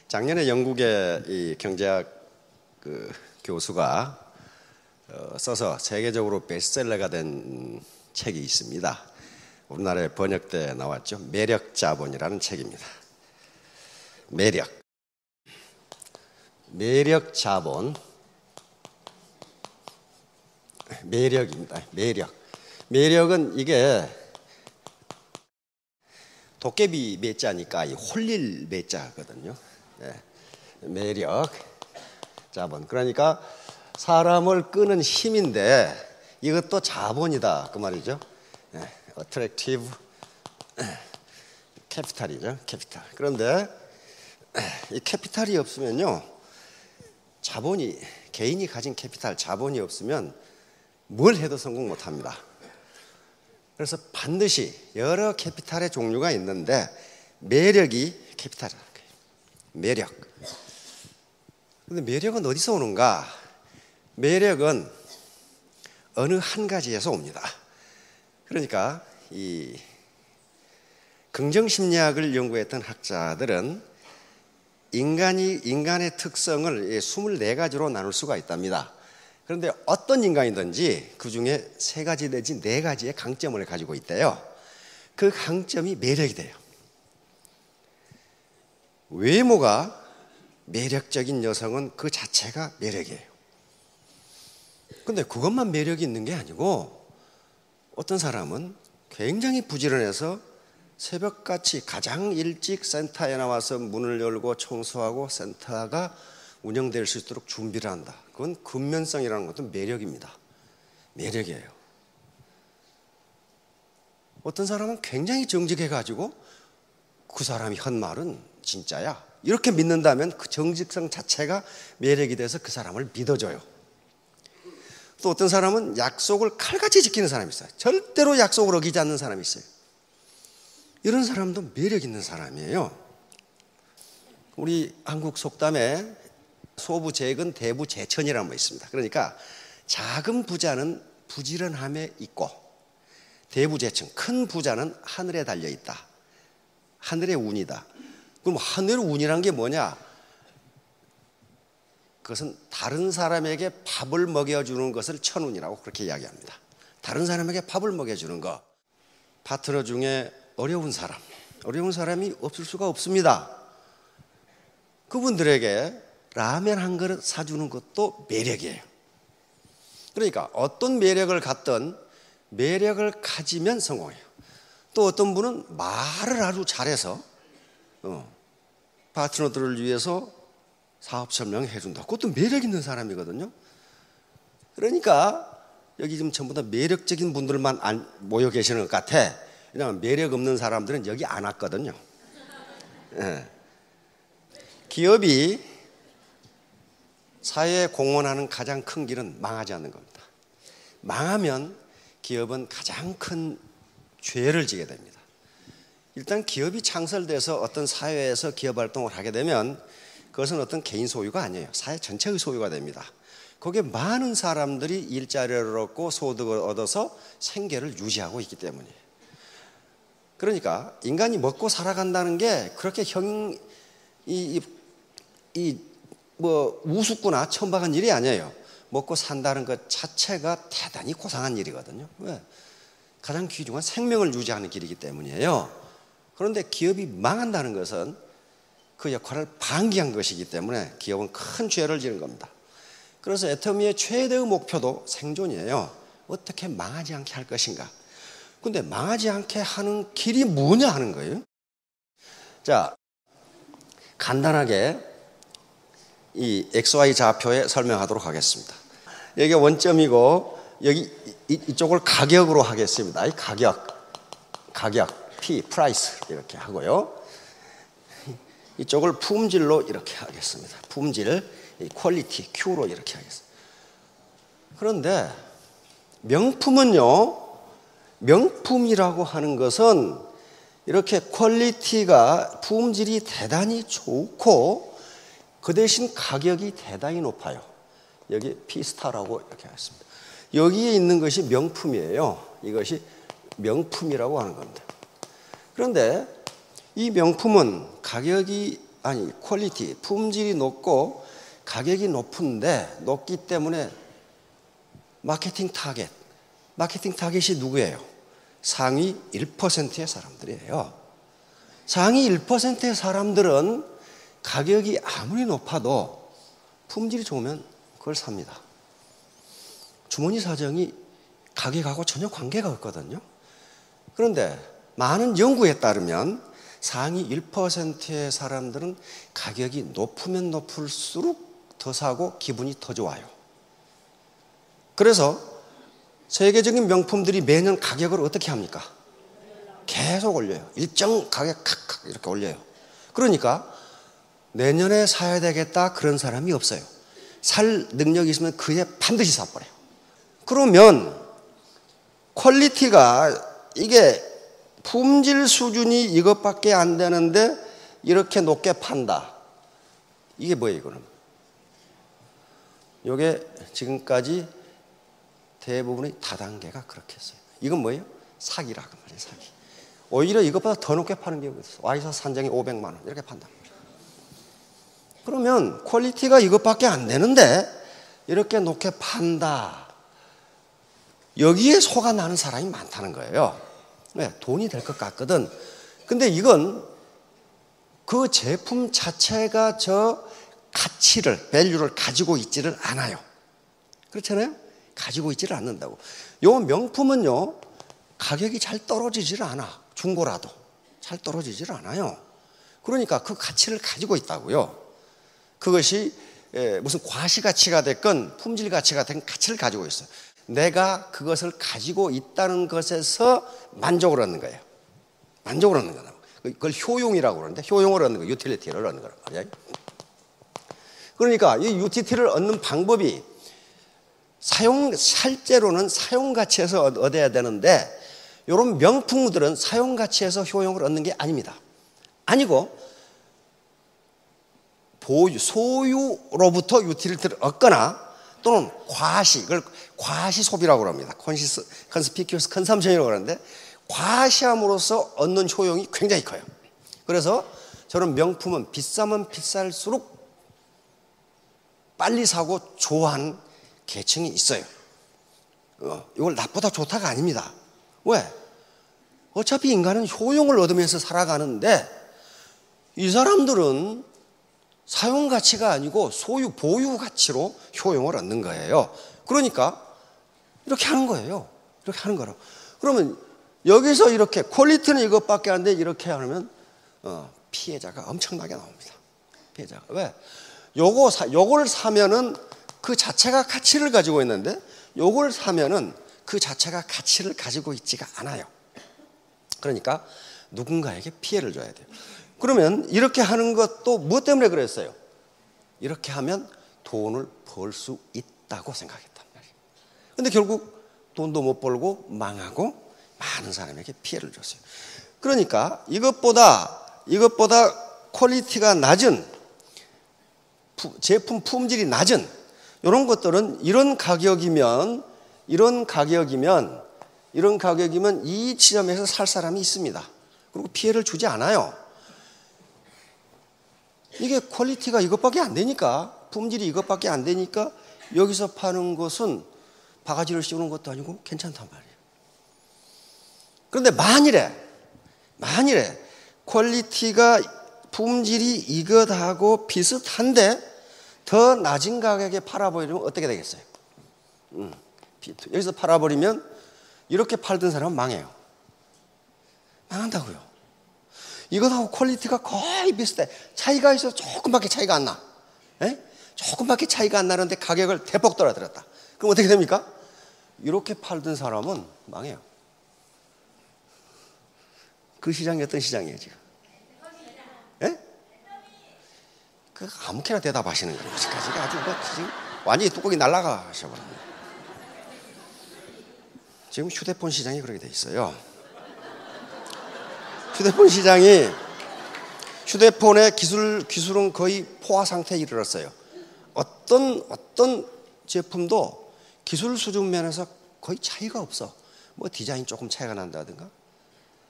작년에 영국의 이 경제학 교수가 써서 세계적으로 베스트셀러가 된 책이 있습니다. 우리나라에 번역돼 나왔죠. 매력자본이라는 책입니다. 매력자본, 매력입니다. 매력은 이게 도깨비 매자니까 홀릴 매자거든요. 매력, 자본. 그러니까 사람을 끄는 힘인데 이것도 자본이다 그 말이죠. attractive 캐피탈이죠. 캐피탈. 그런데 이 캐피탈이 없으면요, 자본이, 개인이 가진 캐피탈, 자본이 없으면 뭘 해도 성공 못합니다. 그래서 반드시 여러 캐피탈의 종류가 있는데 매력이 캐피탈이라는 거예요. 매력. 근데 매력은 어디서 오는가? 매력은 어느 한 가지에서 옵니다. 그러니까 이 긍정심리학을 연구했던 학자들은 인간의 특성을 24가지로 나눌 수가 있답니다. 그런데 어떤 인간이든지 그 중에 3가지 내지 4가지의 강점을 가지고 있대요. 그 강점이 매력이 돼요. 외모가 매력적인 여성은 그 자체가 매력이에요. 근데 그것만 매력이 있는 게 아니고 어떤 사람은 굉장히 부지런해서 새벽같이 가장 일찍 센터에 나와서 문을 열고 청소하고 센터가 운영될 수 있도록 준비를 한다. 그건 근면성이라는 것도 매력입니다. 매력이에요. 어떤 사람은 굉장히 정직해가지고 그 사람이 한 말은 진짜야, 이렇게 믿는다면 그 정직성 자체가 매력이 돼서 그 사람을 믿어줘요. 또 어떤 사람은 약속을 칼같이 지키는 사람이 있어요. 절대로 약속을 어기지 않는 사람이 있어요. 이런 사람도 매력 있는 사람이에요. 우리 한국 속담에 소부재근 대부재천이라는 거 있습니다. 그러니까 작은 부자는 부지런함에 있고 대부재천, 큰 부자는 하늘에 달려있다. 하늘의 운이다. 그럼 하늘의 운이란 게 뭐냐? 그것은 다른 사람에게 밥을 먹여주는 것을 천운이라고 그렇게 이야기합니다. 다른 사람에게 밥을 먹여주는 거. 파트너 중에 어려운 사람이 없을 수가 없습니다. 그분들에게 라면 한 그릇 사주는 것도 매력이에요. 그러니까 어떤 매력을 갖든 매력을 가지면 성공해요. 또 어떤 분은 말을 아주 잘해서 파트너들을 위해서 사업 설명해 준다. 그것도 매력 있는 사람이거든요. 그러니까 여기 지금 전부 다 매력적인 분들만 모여 계시는 것 같아. 왜냐하면 매력 없는 사람들은 여기 안 왔거든요. 기업이 사회에 공헌하는 가장 큰 길은 망하지 않는 겁니다. 망하면 기업은 가장 큰 죄를 지게 됩니다. 일단 기업이 창설돼서 어떤 사회에서 기업 활동을 하게 되면 그것은 어떤 개인 소유가 아니에요. 사회 전체의 소유가 됩니다. 거기에 많은 사람들이 일자리를 얻고 소득을 얻어서 생계를 유지하고 있기 때문이에요. 그러니까 인간이 먹고 살아간다는 게 그렇게 우습거나 천박한 일이 아니에요. 먹고 산다는 것 자체가 대단히 고상한 일이거든요. 왜? 가장 귀중한 생명을 유지하는 길이기 때문이에요. 그런데 기업이 망한다는 것은 그 역할을 방기한 것이기 때문에 기업은 큰 죄를 지는 겁니다. 그래서 애터미의 최대의 목표도 생존이에요. 어떻게 망하지 않게 할 것인가. 근데 망하지 않게 하는 길이 뭐냐 하는 거예요. 자, 간단하게 이 XY 좌표에 설명하도록 하겠습니다. 여기 원점이고 여기 이쪽을 가격으로 하겠습니다. 이 가격 P, price 이렇게 하고요. 이쪽을 품질로 이렇게 하겠습니다. 품질, 퀄리티, Q로 이렇게 하겠습니다. 그런데 명품이라고 하는 것은 이렇게 퀄리티가, 품질이 대단히 좋고 그 대신 가격이 대단히 높아요. 여기 P스타라고 이렇게 하겠습니다. 여기에 있는 것이 명품이에요. 이것이 명품이라고 하는 겁니다. 그런데 이 명품은 퀄리티, 품질이 높고 가격이 높기 때문에 마케팅 타겟이 누구예요? 상위 1%의 사람들이에요. 상위 1%의 사람들은 가격이 아무리 높아도 품질이 좋으면 그걸 삽니다. 주머니 사정이 가격하고 전혀 관계가 없거든요. 그런데 많은 연구에 따르면 상위 1%의 사람들은 가격이 높으면 높을수록 더 사고 기분이 더 좋아요. 그래서 세계적인 명품들이 매년 가격을 어떻게 합니까? 계속 올려요. 일정 가격 칵칵 이렇게 올려요. 그러니까 내년에 사야 되겠다 그런 사람이 없어요. 살 능력이 있으면 그에 반드시 사버려요. 그러면 퀄리티가 이게 품질 수준이 이것밖에 안 되는데 이렇게 높게 판다. 이게 뭐예요, 이거는? 이게 지금까지 대부분의 다단계가 그렇게 했어요. 이건 뭐예요? 사기라고 말이에요, 사기. 오히려 이것보다 더 높게 파는 경우가 있어요. 와이셔츠 한 장에 500만 원 이렇게 판단 말이에요. 그러면 퀄리티가 이것밖에 안 되는데 이렇게 높게 판다. 여기에 속아 나는 사람이 많다는 거예요. 왜? 돈이 될 것 같거든. 근데 이건 그 제품 자체가 저 가치를, 밸류를 가지고 있지를 않아요. 그렇잖아요? 가지고 있지를 않는다고. 요 명품은요, 가격이 잘 떨어지질 않아. 중고라도. 잘 떨어지질 않아요. 그러니까 그 가치를 가지고 있다고요. 그것이 무슨 과시가치가 됐건 품질 가치가 됐건 가치를 가지고 있어요. 내가 그것을 가지고 있다는 것에서 만족을 얻는 거예요. 만족을 얻는 거다. 그걸 효용이라고 그러는데 효용을 얻는 거, 유틸리티를 얻는 거란 말이에요. 그러니까 이 유틸리티를 얻는 방법이 실제로는 사용 가치에서 얻어야 되는데 이런 명품들은 사용 가치에서 효용을 얻는 게 아닙니다. 아니고 소유로부터 유틸리티를 얻거나 또는 과시, 이걸 과시 소비라고 합니다. 컨스피큐어스 컨섬션이라고 하는데 과시함으로써 얻는 효용이 굉장히 커요. 그래서 저는 명품은 비싸면 비쌀수록 빨리 사고 좋아하는 계층이 있어요. 이걸 나쁘다 좋다가 아닙니다. 왜? 어차피 인간은 효용을 얻으면서 살아가는데 이 사람들은 사용 가치가 아니고 소유, 보유 가치로 효용을 얻는 거예요. 그러니까 이렇게 하는 거예요. 이렇게 하는 거로. 그러면 여기서 이렇게 퀄리티는 이것밖에 안 돼 이렇게 하면 피해자가 엄청나게 나옵니다. 피해자가. 왜? 요걸 사면은 그 자체가 가치를 가지고 있는데 요걸 사면은 그 자체가 가치를 가지고 있지가 않아요. 그러니까 누군가에게 피해를 줘야 돼요. 그러면 이렇게 하는 것도 무엇 때문에 그랬어요? 이렇게 하면 돈을 벌 수 있다고 생각했단 말이에요. 그런데 결국 돈도 못 벌고 망하고 많은 사람에게 피해를 줬어요. 그러니까 이것보다 퀄리티가 낮은 제품 품질이 낮은 이런 것들은 이런 가격이면 이 지점에서 살 사람이 있습니다. 그리고 피해를 주지 않아요. 이게 퀄리티가 이것밖에 안 되니까, 품질이 이것밖에 안 되니까 여기서 파는 것은 바가지를 씌우는 것도 아니고 괜찮단 말이에요. 그런데 만일에 퀄리티가 품질이 이것하고 비슷한데 더 낮은 가격에 팔아버리면 어떻게 되겠어요? 여기서 팔아버리면 이렇게 팔던 사람은 망해요. 망한다고요. 이것하고 퀄리티가 거의 비슷해. 차이가 있어서 조금밖에 차이가 안 나. 조금밖에 차이가 안 나는데 가격을 대폭 떨어뜨렸다. 그럼 어떻게 됩니까? 이렇게 팔던 사람은 망해요. 그 시장이 어떤 시장이에요, 지금? 그 아무렇게나 대답하시는 거예요. 지금까지 아주 지금 완전히 뚜껑이 날아가셔버립니다. 지금 휴대폰 시장이 그렇게 돼 있어요. 휴대폰 시장이 휴대폰의 기술은 거의 포화 상태에 이르렀어요. 어떤 제품도 기술 수준 면에서 거의 차이가 없어. 뭐 디자인 조금 차이가 난다든가,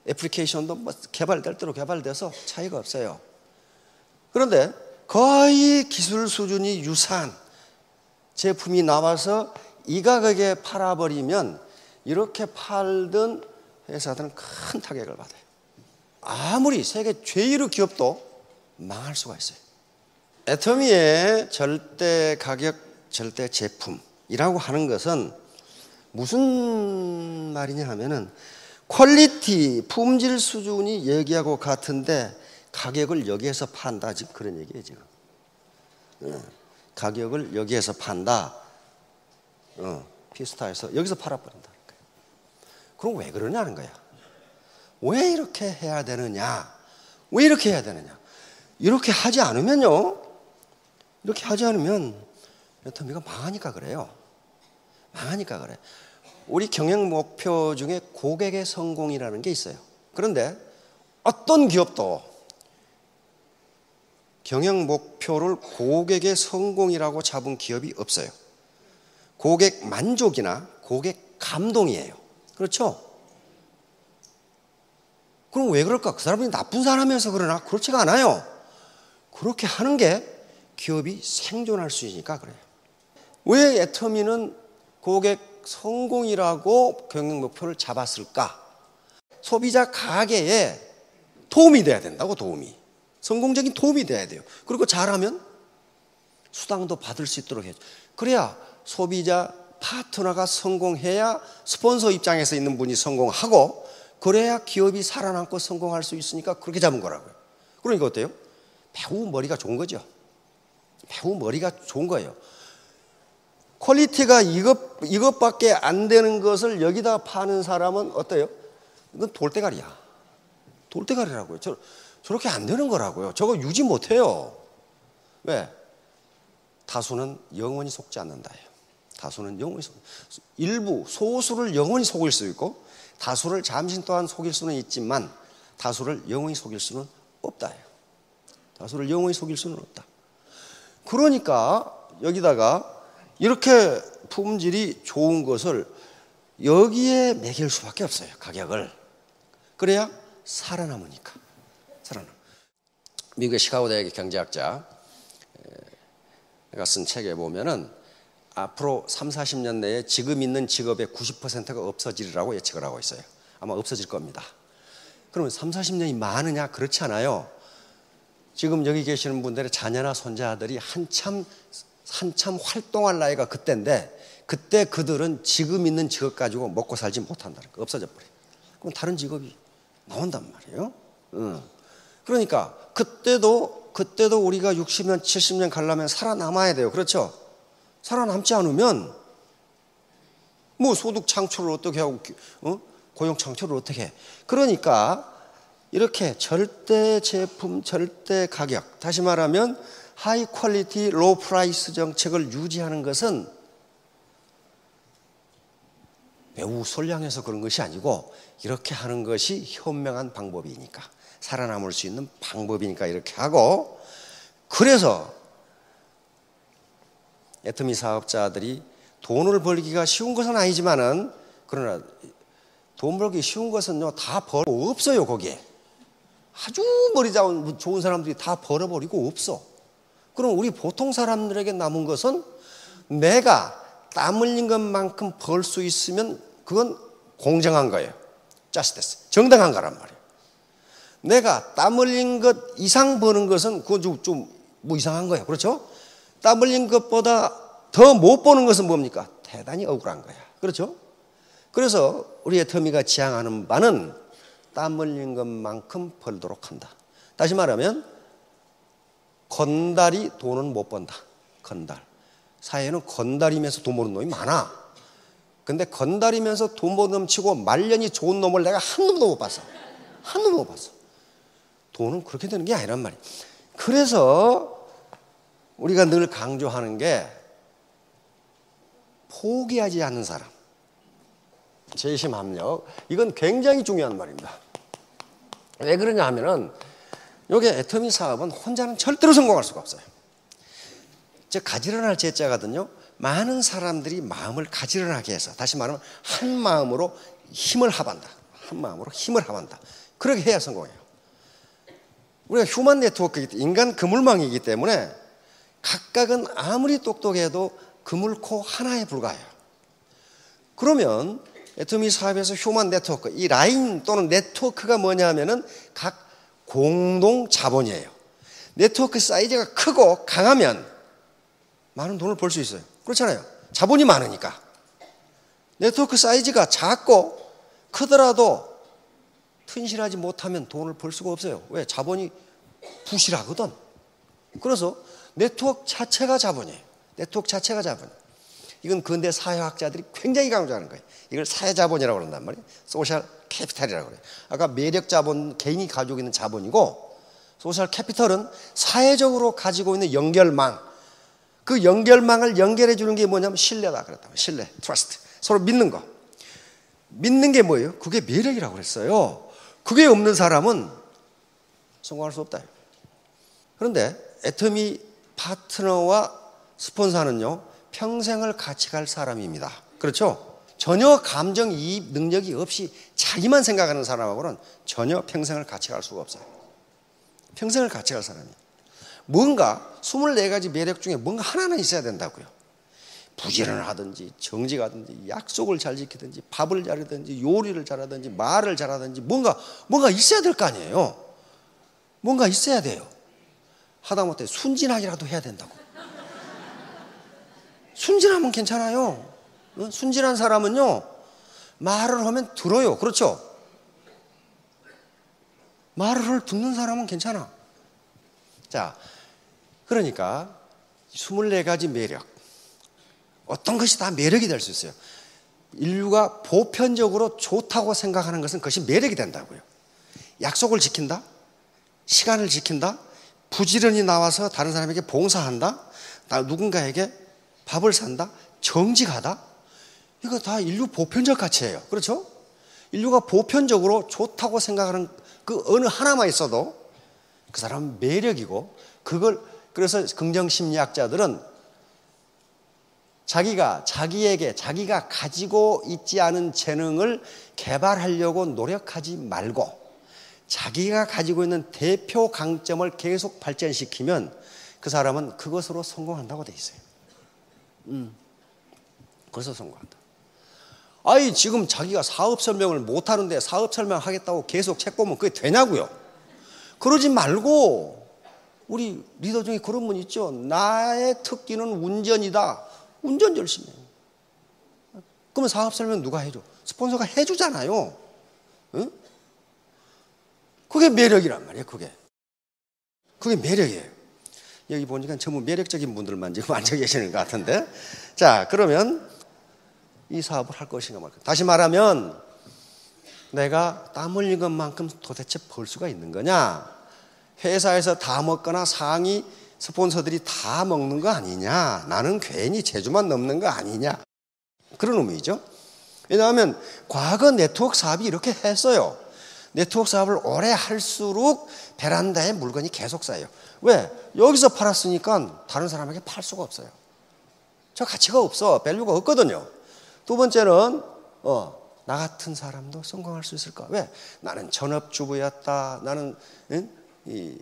애플리케이션도 뭐 개발될 대로 개발돼서 차이가 없어요. 그런데 거의 기술 수준이 유사한 제품이 나와서 이 가격에 팔아버리면 이렇게 팔던 회사들은 큰 타격을 받아요. 아무리 세계 제1위 기업도 망할 수가 있어요. 애터미의 절대 가격, 절대 제품이라고 하는 것은 무슨 말이냐 하면은 퀄리티, 품질 수준이 여기하고 같은데 가격을 여기에서 판다. 지금 그런 얘기예요, 지금. 가격을 여기에서 판다. 피스타에서 여기서 팔아버린다. 그럼 왜 그러냐는 거야. 왜 이렇게 해야 되느냐? 왜 이렇게 해야 되느냐? 이렇게 하지 않으면요. 이렇게 하지 않으면 애터미가 망하니까 그래요. 망하니까 그래. 우리 경영 목표 중에 고객의 성공이라는 게 있어요. 그런데 어떤 기업도 경영 목표를 고객의 성공이라고 잡은 기업이 없어요. 고객 만족이나 고객 감동이에요. 그렇죠? 그럼 왜 그럴까? 그 사람이 나쁜 사람이어서 그러나? 그렇지가 않아요. 그렇게 하는 게 기업이 생존할 수 있으니까 그래요. 왜 애터미는 고객 성공이라고 경영 목표를 잡았을까? 소비자 가게에 도움이 돼야 된다고, 도움이. 성공적인 도움이 돼야 돼요. 그리고 잘하면 수당도 받을 수 있도록 해야죠. 그래야 소비자 파트너가 성공해야 스폰서 입장에서 있는 분이 성공하고, 그래야 기업이 살아남고 성공할 수 있으니까 그렇게 잡은 거라고요. 그러니까 어때요? 매우 머리가 좋은 거죠. 매우 머리가 좋은 거예요. 퀄리티가 이것밖에 안 되는 것을 여기다 파는 사람은 어때요? 이건 돌대가리야. 돌대가리라고요. 저렇게 안 되는 거라고요. 저거 유지 못해요. 왜? 다수는 영원히 속지 않는다예요. 다수는 영원히 일부 소수를 영원히 속일 수 있고 다수를 잠시 동안 속일 수는 있지만 다수를 영원히 속일 수는 없다예요. 다수를 영원히 속일 수는 없다. 그러니까 여기다가 이렇게 품질이 좋은 것을 여기에 매길 수밖에 없어요. 가격을. 그래야 살아남으니까. 미국의 시카고 대학의 경제학자가 쓴 책에 보면은 앞으로 3, 40년 내에 지금 있는 직업의 90%가 없어지리라고 예측을 하고 있어요. 아마 없어질 겁니다. 그러면 3, 40년이 많으냐? 그렇지 않아요. 지금 여기 계시는 분들의 자녀나 손자들이 한참 활동할 나이가 그때인데, 그때 그들은 지금 있는 직업 가지고 먹고 살지 못한다는 거. 없어져 버려요. 그럼 다른 직업이 나온단 말이에요. 그러니까 그때도 우리가 60년, 70년 가려면 살아남아야 돼요. 그렇죠? 살아남지 않으면 뭐 소득 창출을 어떻게 하고 고용 창출을 어떻게 해. 그러니까 이렇게 절대 제품, 절대 가격, 다시 말하면 하이 퀄리티, 로우 프라이스 정책을 유지하는 것은 매우 선량해서 그런 것이 아니고 이렇게 하는 것이 현명한 방법이니까, 살아남을 수 있는 방법이니까 이렇게 하고, 그래서 애터미 사업자들이 돈을 벌기가 쉬운 것은 아니지만은, 그러나 돈 벌기 쉬운 것은요 다 벌고 없어요. 거기에 아주 머리 좋은 사람들이 다 벌어버리고 없어. 그럼 우리 보통 사람들에게 남은 것은 내가 땀 흘린 것만큼 벌 수 있으면 그건 공정한 거예요. justice, 정당한 거란 말이에요. 내가 땀 흘린 것 이상 버는 것은 그건 좀 뭐 이상한 거예요. 그렇죠? 땀 흘린 것보다 더 못 버는 것은 뭡니까? 대단히 억울한 거야. 그렇죠? 그래서 우리 애터미가 지향하는 바는 땀 흘린 것만큼 벌도록 한다. 다시 말하면 건달이 돈은 못 번다. 건달. 사회에는 건달이면서 돈 버는 놈이 많아. 근데 건달이면서 돈 못 넘치고 말년이 좋은 놈을 내가 한 놈도 못 봤어. 한 놈도 못 봤어. 돈은 그렇게 되는 게 아니란 말이에요. 그래서 우리가 늘 강조하는 게 포기하지 않는 사람. 재심합력. 이건 굉장히 중요한 말입니다. 왜 그러냐 하면은 여기 애터미 사업은 혼자는 절대로 성공할 수가 없어요. 즉 가지런할 제자거든요. 많은 사람들이 마음을 가지런하게 해서, 다시 말하면 한 마음으로 힘을 합한다. 한 마음으로 힘을 합한다. 그렇게 해야 성공해요. 우리가 휴먼 네트워크이기 때문에 인간 그물망이기 때문에 각각은 아무리 똑똑해도 그물코 하나에 불과해요. 그러면 애터미 사업에서 휴먼 네트워크, 이 라인 또는 네트워크가 뭐냐 하면은 각 공동 자본이에요. 네트워크 사이즈가 크고 강하면 많은 돈을 벌 수 있어요. 그렇잖아요. 자본이 많으니까. 네트워크 사이즈가 작고 크더라도 튼실하지 못하면 돈을 벌 수가 없어요. 왜? 자본이 부실하거든. 그래서 네트워크 자체가 자본이에요. 네트워크 자체가 자본. 이건 근대 사회학자들이 굉장히 강조하는 거예요. 이걸 사회자본이라고 그런단 말이에요. 소셜 캐피탈이라고 그래요. 아까 매력자본, 개인이 가지고 있는 자본이고, 소셜 캐피털은 사회적으로 가지고 있는 연결망. 그 연결망을 연결해 주는 게 뭐냐면 신뢰다 그랬다. 신뢰, 트러스트. 서로 믿는 거. 믿는 게 뭐예요? 그게 매력이라고 그랬어요. 그게 없는 사람은 성공할 수 없다. 그런데 애터미 파트너와 스폰서는요, 평생을 같이 갈 사람입니다. 그렇죠? 전혀 감정 이입 능력이 없이 자기만 생각하는 사람하고는 전혀 평생을 같이 갈 수가 없어요. 평생을 같이 갈 사람이. 뭔가 24가지 매력 중에 뭔가 하나는 있어야 된다고요. 부지런을 하든지 정직을 하든지 약속을 잘 지키든지 밥을 잘하든지 요리를 잘하든지 말을 잘하든지 뭔가 있어야 될 거 아니에요. 뭔가 있어야 돼요. 하다못해 순진하기라도 해야 된다고. 순진하면 괜찮아요. 순진한 사람은요, 말을 하면 들어요. 그렇죠? 말을 듣는 사람은 괜찮아. 자, 그러니까 24가지 매력. 어떤 것이 다 매력이 될 수 있어요. 인류가 보편적으로 좋다고 생각하는 것은 그것이 매력이 된다고요. 약속을 지킨다, 시간을 지킨다, 부지런히 나와서 다른 사람에게 봉사한다, 누군가에게 밥을 산다, 정직하다. 이거 다 인류 보편적 가치예요. 그렇죠? 인류가 보편적으로 좋다고 생각하는 그 어느 하나만 있어도 그 사람은 매력이고, 그래서 긍정심리학자들은 자기가 가지고 있지 않은 재능을 개발하려고 노력하지 말고 자기가 가지고 있는 대표 강점을 계속 발전시키면 그 사람은 그것으로 성공한다고 돼 있어요. 그래서 성공한다. 아이, 지금 자기가 사업 설명을 못 하는데 사업 설명하겠다고 계속 책 보면 그게 되냐고요? 그러지 말고, 우리 리더 중에 그런 분 있죠. 나의 특기는 운전이다. 운전 열심히 해요. 그러면 사업 설명 누가 해줘? 스폰서가 해주잖아요. 응? 그게 매력이란 말이에요. 그게 매력이에요. 여기 보니까 전부 매력적인 분들만 지금 앉아 계시는 것 같은데. 자, 그러면 이 사업을 할 것인가 말까. 다시 말하면 내가 땀 흘린 것만큼 도대체 벌 수가 있는 거냐? 회사에서 다 먹거나 상위 스폰서들이 다 먹는 거 아니냐? 나는 괜히 제주만 넘는 거 아니냐? 그런 의미죠. 왜냐하면 과거 네트워크 사업이 이렇게 했어요. 네트워크 사업을 오래 할수록 베란다에 물건이 계속 쌓여요. 왜? 여기서 팔았으니까 다른 사람에게 팔 수가 없어요. 저 가치가 없어. 밸류가 없거든요. 두 번째는 나 같은 사람도 성공할 수 있을까? 왜? 나는 전업주부였다. 나는 이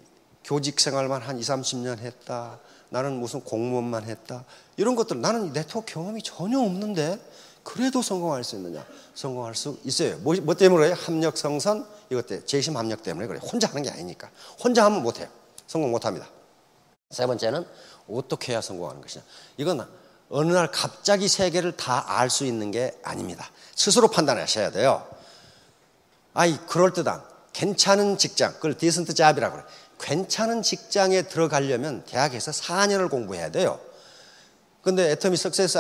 교직 생활만 한 20, 30년 했다. 나는 무슨 공무원만 했다. 이런 것들, 나는 네트워크 경험이 전혀 없는데 그래도 성공할 수 있느냐? 성공할 수 있어요. 뭐 때문에 그래요? 합력 성선, 이것 때문에, 재심 합력 때문에 그래요. 혼자 하는 게 아니니까. 혼자 하면 못해요. 성공 못합니다. 세 번째는 어떻게 해야 성공하는 것이냐? 이건 어느 날 갑자기 세계를 다 알 수 있는 게 아닙니다. 스스로 판단하셔야 돼요. 아이, 그럴듯한 괜찮은 직장, 그걸 디센트 잡이라고 그래요. 괜찮은 직장에 들어가려면 대학에서 4년을 공부해야 돼요. 근데 애터미 석세스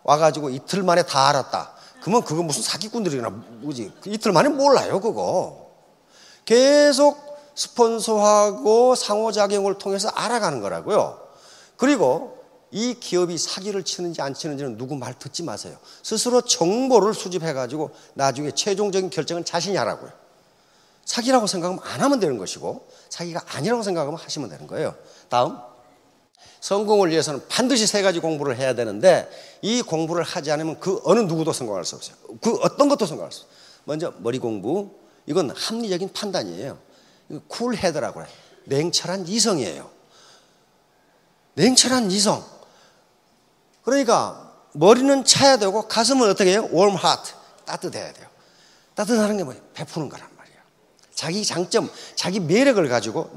와가지고 이틀 만에 다 알았다. 그러면 그거 무슨 사기꾼들이나 뭐지? 이틀 만에 몰라요, 그거. 계속 스폰서하고 상호작용을 통해서 알아가는 거라고요. 그리고 이 기업이 사기를 치는지 안 치는지는 누구 말 듣지 마세요. 스스로 정보를 수집해가지고 나중에 최종적인 결정은 자신이 하라고요. 사기라고 생각하면 안 하면 되는 것이고, 사기가 아니라고 생각하면 하시면 되는 거예요. 다음, 성공을 위해서는 반드시 3가지 공부를 해야 되는데, 이 공부를 하지 않으면 그 어느 누구도 성공할 수 없어요. 그 어떤 것도 성공할 수 없어요. 먼저 머리 공부. 이건 합리적인 판단이에요. 쿨헤드라고 해요. 냉철한 이성이에요. 냉철한 이성. 그러니까 머리는 차야 되고 가슴은 어떻게 해요? warm heart. 따뜻해야 돼요. 따뜻하는 게 뭐예요? 베푸는 거란 말이에요. 자기 장점, 자기 매력을 가지고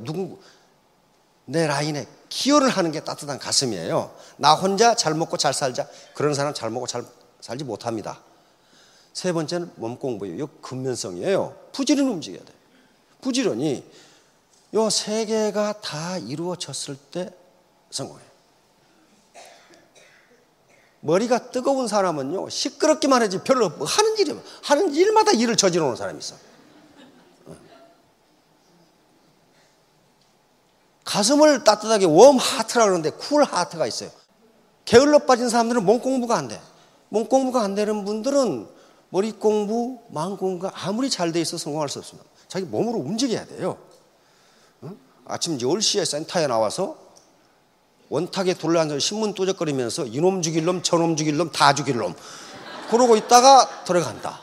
내 라인에 기여를 하는 게 따뜻한 가슴이에요. 나 혼자 잘 먹고 잘 살자. 그런 사람 잘 먹고 잘 살지 못합니다. 세 번째는 몸 공부예요. 이거 근면성이에요. 부지런히 움직여야 돼요. 부지런히. 요 세 개가 다 이루어졌을 때 성공해요. 머리가 뜨거운 사람은요, 시끄럽기만 하지 별로 하는 일마다 일을 저지르는 오는 사람이 있어. 가슴을 따뜻하게 웜 하트라고 그러는데 쿨 하트가 있어요. 게을러 빠진 사람들은 몸 공부가 안 돼. 몸 공부가 안 되는 분들은 머리 공부, 마음 공부가 아무리 잘 돼 있어 성공할 수 없습니다. 자기 몸으로 움직여야 돼요. 아침 10시에 센터에 나와서 원탁에 둘러앉아서 신문 또적거리면서 이놈 죽일 놈, 저놈 죽일 놈, 다 죽일 놈 그러고 있다가 들어간다.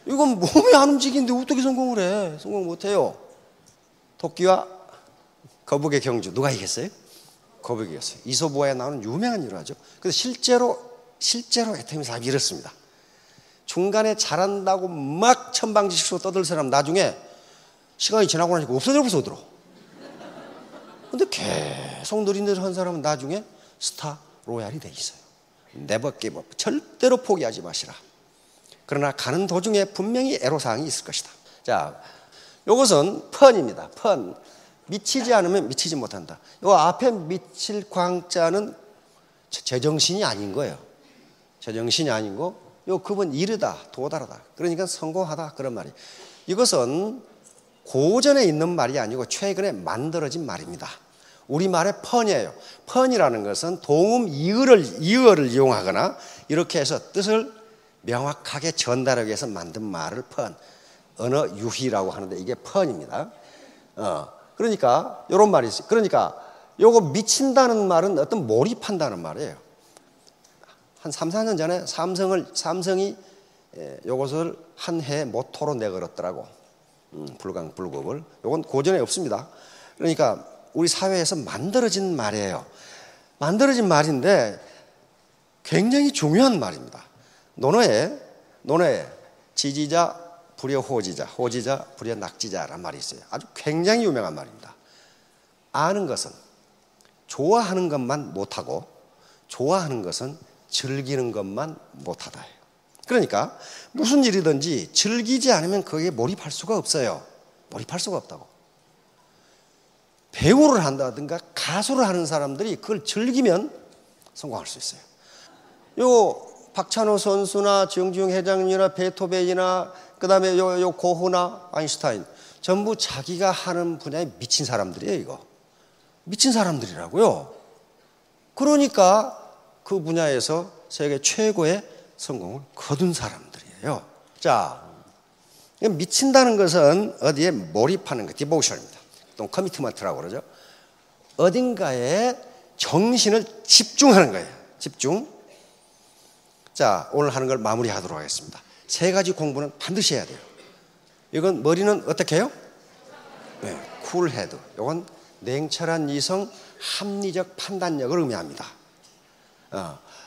이건 몸이 안 움직이는데 어떻게 성공을 해? 성공 못해요. 토끼와 거북의 경주 누가 이겼어요? 거북이 이겼어요. 이솝우화에 나오는 유명한 일화죠. 그래서 실제로 애터미 사업이 이렇습니다. 중간에 잘한다고 막 천방지축으로 떠들 사람 나중에 시간이 지나고 나니까 없어들어. 근데 계속 느릿느릿한 사람은 나중에 스타 로얄이 돼 있어요. Never give up. 절대로 포기하지 마시라. 그러나 가는 도중에 분명히 애로사항이 있을 것이다. 자, 이것은 펀입니다. 펀. 미치지 않으면 미치지 못한다. 이 앞에 미칠 광자는 제정신이 아닌 거예요. 제정신이 아닌 거. 요 급은 이르다, 도달하다. 그러니까 성공하다 그런 말이에요. 이것은 고전에 있는 말이 아니고 최근에 만들어진 말입니다. 우리말의 펀이에요. 펀이라는 것은 동음 이어를 이용하거나 이렇게 해서 뜻을 명확하게 전달하기 위해서 만든 말을 펀, 언어 유희라고 하는데 이게 펀입니다. 그러니까 이런 말이 있어요. 그러니까 요거 미친다는 말은 어떤 몰입한다는 말이에요. 한 3, 4년 전에 삼성이 요것을 한 해 모토로 내걸었더라고. 불강불급을. 요건 고전에 없습니다. 그러니까 우리 사회에서 만들어진 말이에요. 만들어진 말인데 굉장히 중요한 말입니다. 논어에 지지자, 불여 호지자, 호지자, 불여 낙지자라는 말이 있어요. 아주 굉장히 유명한 말입니다. 아는 것은 좋아하는 것만 못하고 좋아하는 것은 즐기는 것만 못하다. 그러니까 무슨 일이든지 즐기지 않으면 거기에 몰입할 수가 없어요. 몰입할 수가 없다고. 배우를 한다든가 가수를 하는 사람들이 그걸 즐기면 성공할 수 있어요. 요 박찬호 선수나 정주영 회장님이나 베토벤이나 그다음에 요 고흐나 아인슈타인 전부 자기가 하는 분야에 미친 사람들이에요. 이거 미친 사람들이라고요. 그러니까 그 분야에서 세계 최고의 성공을 거둔 사람들이에요. 자, 미친다는 것은 어디에 몰입하는 것, 디보션입니다. 또 커미트먼트라고 그러죠. 어딘가에 정신을 집중하는 거예요. 집중. 자, 오늘 하는 걸 마무리하도록 하겠습니다. 세 가지 공부는 반드시 해야 돼요. 이건 머리는 어떻게 해요? 네, 쿨헤드. 이건 냉철한 이성, 합리적 판단력을 의미합니다.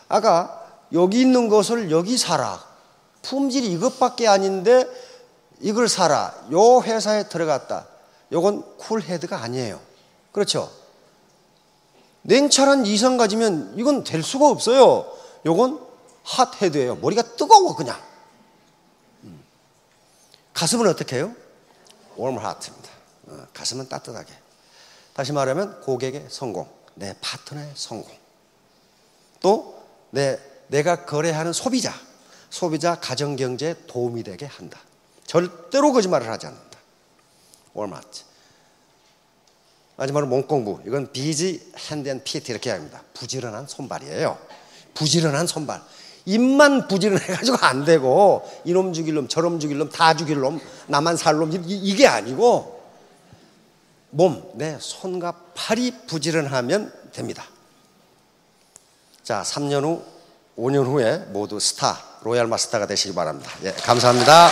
아까 여기 있는 것을 여기 사라. 품질이 이것밖에 아닌데 이걸 사라. 요 회사에 들어갔다. 요건 쿨헤드가 아니에요. 그렇죠? 냉철한 이성 가지면 이건 될 수가 없어요. 요건 핫헤드예요. 머리가 뜨거워 그냥. 가슴은 어떻게 해요? warm heart입니다. 가슴은 따뜻하게. 다시 말하면 고객의 성공, 내 파트너의 성공. 또 내가 거래하는 소비자 가정경제에 도움이 되게 한다. 절대로 거짓말을 하지 않는다. warm heart. 마지막으로 몸공부. 이건 busy hand and feet 이렇게 합니다. 부지런한 손발이에요. 부지런한 손발. 입만 부지런해가지고 안 되고 이놈 죽일 놈, 저놈 죽일 놈, 다 죽일 놈, 나만 살 놈 이게 아니고 내 손과 팔이 부지런하면 됩니다. 자, 3년 후, 5년 후에 모두 스타, 로얄 마스터가 되시기 바랍니다. 예, 감사합니다.